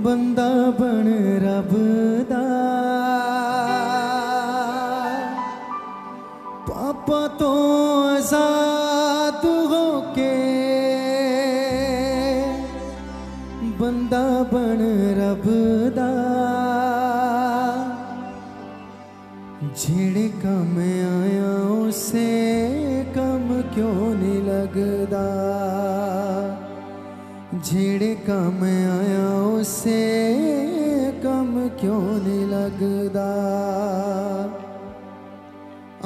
बंदा बन रब दा पापा तो आजाद होके बंदा बन रब दा जेड़े कम आया उसे कम क्यों नहीं लगदा जेड़े कम आया उसे कम क्यों नहीं लगदा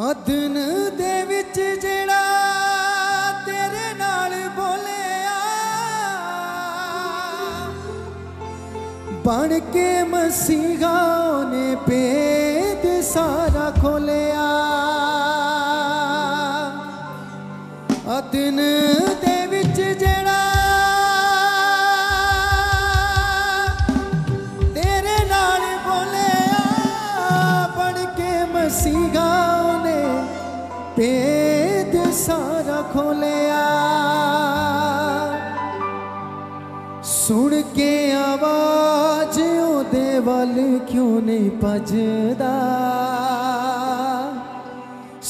अदन दे विच जेड़ा तेरे नाल बोलिया बन के मसीहा ने भेद सारा खोलिया अदन दे विच जेड़ा तेरे नाल बोलिया बन के मसीहा ने भेद सारा खोलिया सुन के आवाज ओदे वल क्यों नहीं भजदा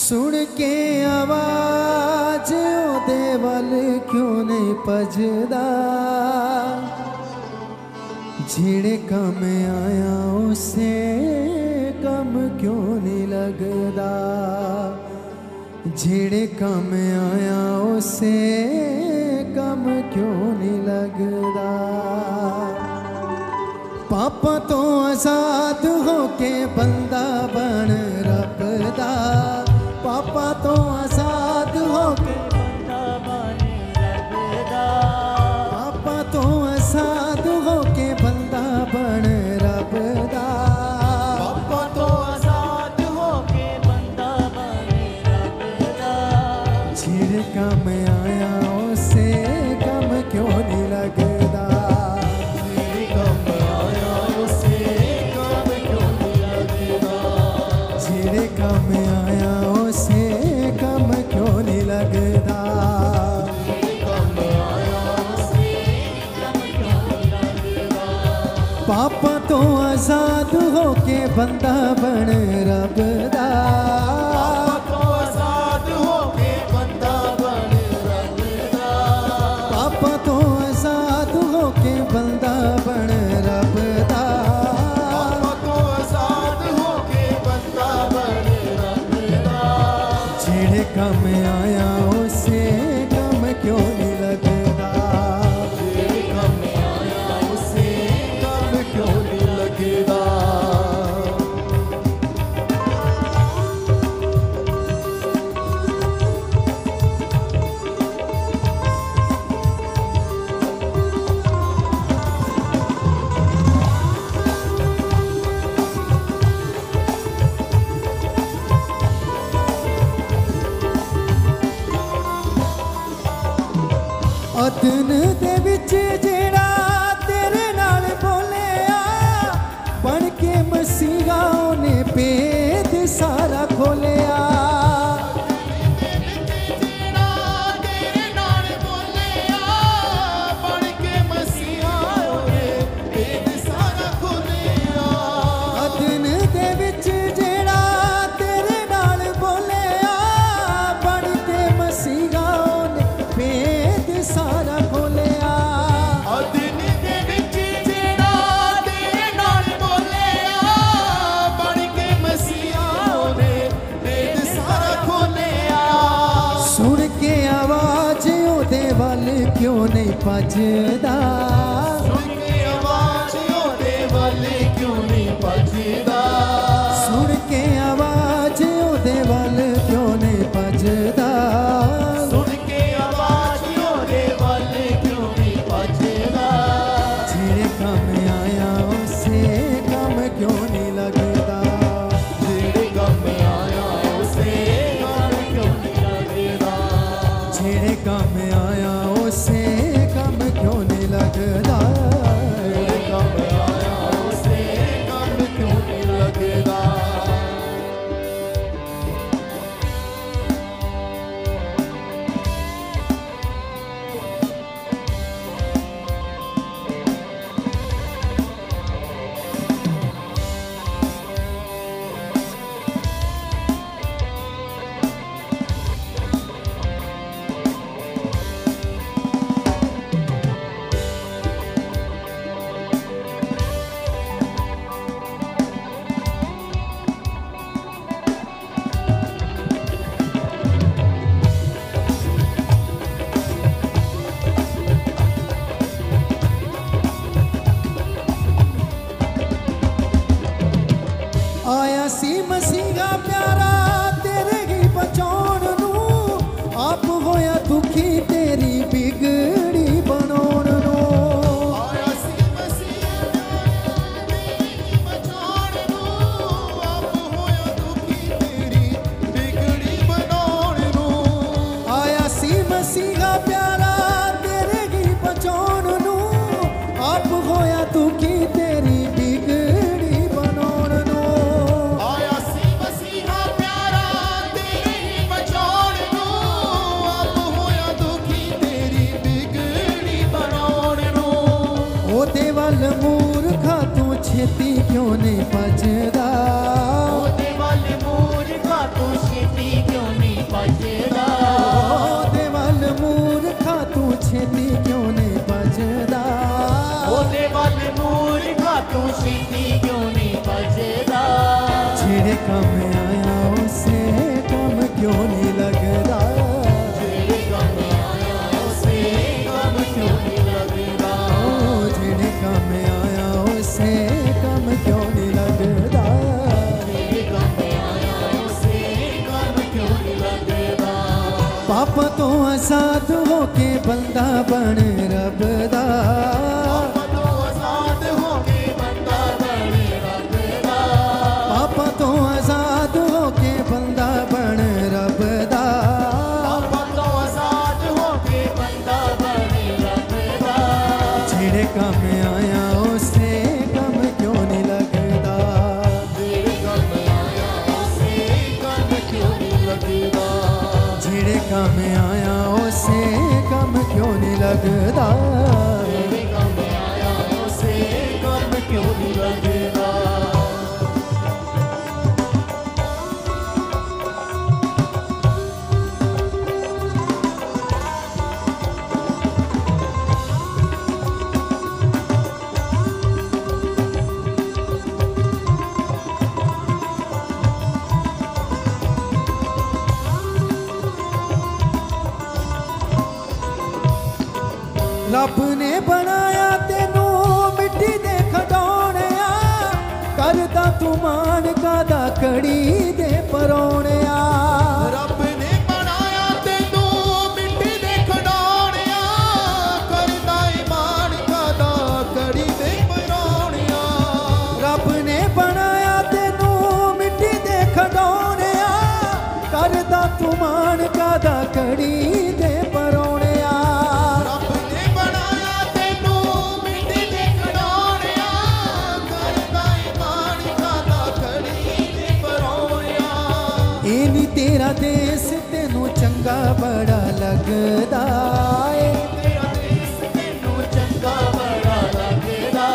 सुन के आवाज ओदे वल क्यों नहीं भजदा जेड़े कम आया उसे कम क्यों नहीं लगदा जेड़े कम आया उसे कम क्यों नहीं लगदा पापा तो आजाद होके बंदा बन रब दा पापा तो आजाद होके बंदा बन रब दा पापा तो आजाद होके बंदा बन रब दा पापा तो आजाद होके बंदा बन रब दा जेड़े कम आया उसे कम क्यों नहीं लगदा कम आया उसे कम क्यों नहीं लगदा पापा तो आजाद होके बंदा बन रब दा पापा तो आजाद होके बंदा बन रब दा पापा तो आजाद होके बंदा बन रब दा कम आया उसे कम क्यों नहीं लगदा जेड़े कम आया उसे कम क्यों नहीं लगदा अदन दे विच जेड़ा तेरे नाल बोलिया बन के मसीहा ने भेद सारा खोलिया अदन दे विच जेड़ा तेरे नाल बोलिया बन के मसीहा ने भेद सारा खोलिया अदन दे विच जेड़ा तेरे नाल बोलिया बन के मसीहा ने भेद सारा खोलिया सुन के आवाज ओदे वल क्यों नहीं भजदा सुन के आवाज ओदे वल क्यों नहीं भजदा सुन के आवाज ओदे वल क्यों नहीं भजदा जेड़े कम आया उसे कम क्यों नहीं लगदा सी मसीहा प्यारा तेरे ही बचाउण नूं, आप होया दुखी तेरी बिगड़ी बनाउण नूं। आया सी मसीहा तेरे ही बचाउण नूं, आप होया दुखी तेरी बिगड़ी बनाउण नूं। आया सी मसीहा प्यारा तेरे ही बचाउण नूं, आप होया दुखी तेरी बिगड़ी बनाउण नूं। आया सी मसीहा प्यारा तेरे ही बचाउण नूं, आप होया दुखी तेरी बिगड़ी बनाउण नूं। ओदे वल मूर्खा तू छेती क्यों नहीं भजदा, ओदे वल मूर्खा तू छेती क्यों नहीं भजदा। ओदे वल मूर्खा तू छेती क्यों नहीं भजदा। ओदे वल मूर्खा तू छेती क्यों नहीं भजदा। जेड़े काम आया उसे काम क्यों नहीं लगदा। जेड़े काम आया उसे काम क्यों नहीं लगदा। ओ जेड़े काम आया उसे काम क्यों नहीं लगदा। जेड़े काम आया उसे काम क्यों नहीं लगदा। पाप तो आजाद होके बंदा बन रब दा। पाप तो आजाद होके बंदा बने रब दा। पाप तो आजाद होके बंदा बन रब दा। पाप तो आजाद होके बंदा बने रब दा। जेड़े काम आया उसे काम क्यों नहीं लगदा। जेड़े काम आया उसे काम क्यों नहीं लगदा। जेड़े काम आया उसे काम क्यों नहीं लगदा। जेड़े काम आया उसे काम क्यों नहीं लगदा। रब ने बनाया तेनू मिट्टी दे खडौणिया, करदा तू मान कादा कड़ी दे परौणिया। रब ने बनाया तेनू मिट्टी दे खडौणिया, करदा ईमान कादा कड़ी दे परौणिया। रब ने बनाया तेनू मिट्टी दे खडौणिया, करदा तू मान कादा कड़ी दे परौणिया। रब ने बनाया तेनू मिट्टी दे खडौणिया, करदा ईमान कादा कड़ी दे परौणिया। ए नी तेरा देश तेनू चंगा बड़ा लगदा ए। तेरा देश तेनू चंगा बड़ा लगदा।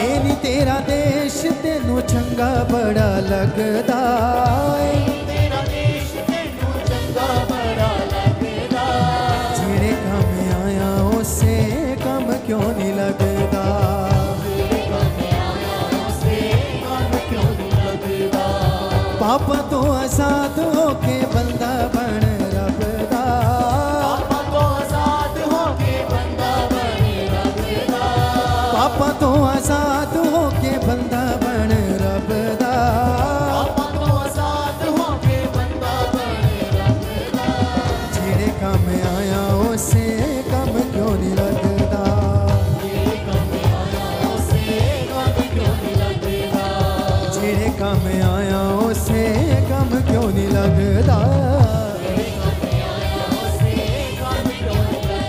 ए नी तेरा देश तेनू चंगा बड़ा लगदा ए। तेरा देश तेनू चंगा बड़ा लगदा। जेड़े काम आया उसे काम क्यों नहीं लगदा। जेड़े काम आया उसे काम क्यों नहीं लगदा। पाप तो आजाद होके बंदा बन रब दा। पाप तो आजाद होके बंदा बने रब दा। पाप तो आजाद होके बंदा बन रब दा। पाप तो आजाद होके बंदा बने रब दा। जेड़े काम आया उसे काम क्यों नहीं लगदा। जेड़े काम आया उसे काम क्यों नहीं लगदा। जेड़े काम आया उसे काम क्यों नहीं लगदा। जेड़े काम आया उसे काम क्यों नहीं लगदा।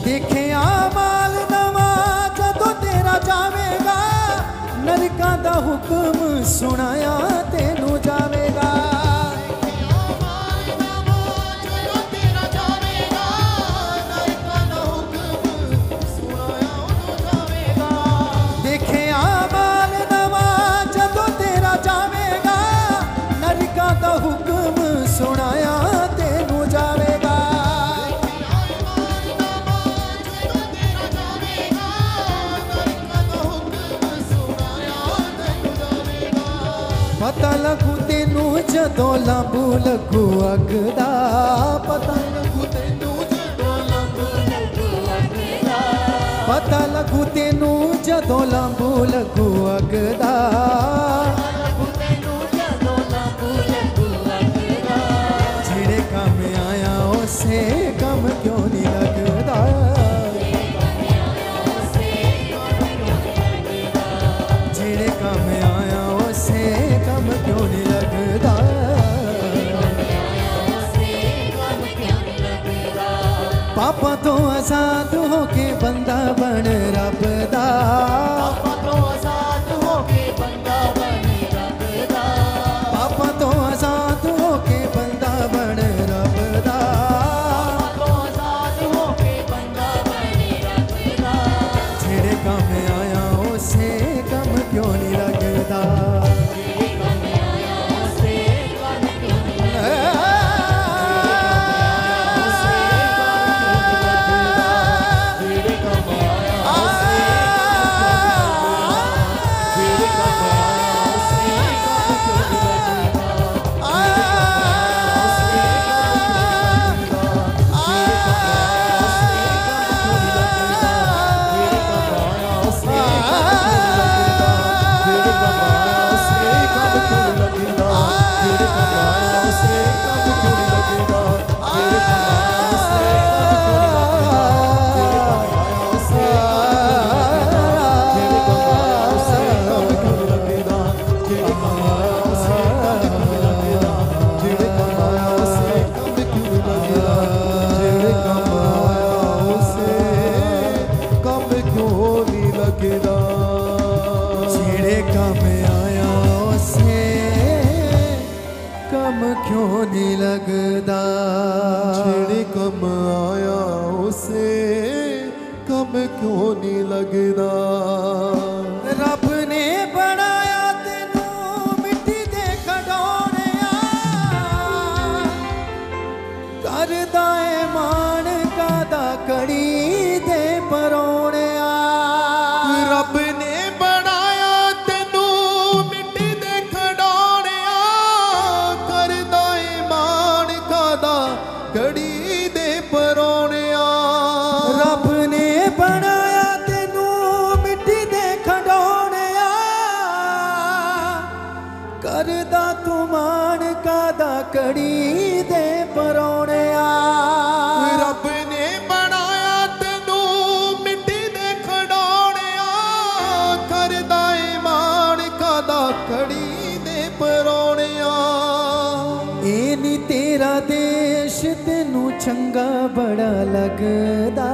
देखिया माल नवा जदों तेरा जावेगा, नरकां दा हुक्म सुनाया तेनू जावेगा। देखिया माल नवा जदों तेरा जावेगा, नरकां दा हुक्म सुनाया तेनू जावेगा। जदों लंबू लगू अगदा पता लगू तेनू जदों लंबू लगू अगदा पता लगू तेनू जदों लंबू लगू अगदा जेड़े काम आया उसे कम क्यों नहीं लगदा जेड़े काम आया उसे कम क्यों नहीं लगदा पापा तो आजाद होके बंदा बन रब दा पापा तो आजाद होके बंदा बन रब दा पापा तो आजाद होके बंदा बन रब दा पापा तो आजाद होके बंदा बन रब दा जेड़े काम आया उसे कम क्यों नहीं लगदा जेड़े काम आया उसे कम क्यों नहीं लगदा जेड़े काम आया उसे कम क्यों नहीं लगदा जेड़े काम आया उसे कम क्यों नहीं लगदा रब ने बनाया तेनू मिट्टी दे खडौणिया करदा ए मान कादा कड़ी दे परौणिया रब ने बनाया तेनू मिट्टी दे खडौणिया करदा ए मान कादा कड़ी दे परौणिया रब ने बनाया तेनू मिट्टी दे खडौणिया करदा तू मान कादा कड़ी दे परौणिया रब ने बनाया तेनू मिट्टी दे खडौणिया करदा ए मान कादा कड़ी दे परौणिया ए नी तेरा देश तेनू चंगा बड़ा लगदा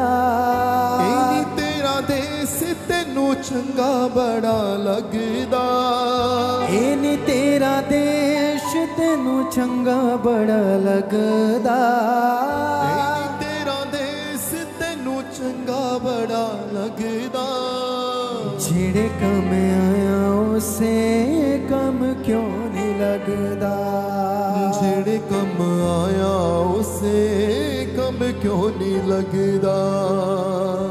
ए नी तेरा देश तेनू चंगा बड़ा लगदा ए नी तेरा देश तेनू चंगा बड़ा लगदा ए नी तेरा देश तेनू चंगा बड़ा लगदा जेड़े कम आया उसे कम क्यों नहीं लगदा जेड़े कम आया उसे कम क्यों नहीं लगदा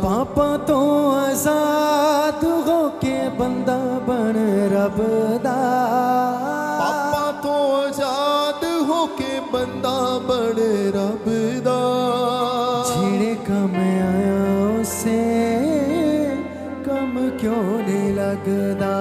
पापा तो आजाद होके बंदा बन रब दा पापा तो आजाद होके बंदा बन रब दा जेड़े कम आया उसे कम क्यों नहीं लगदा।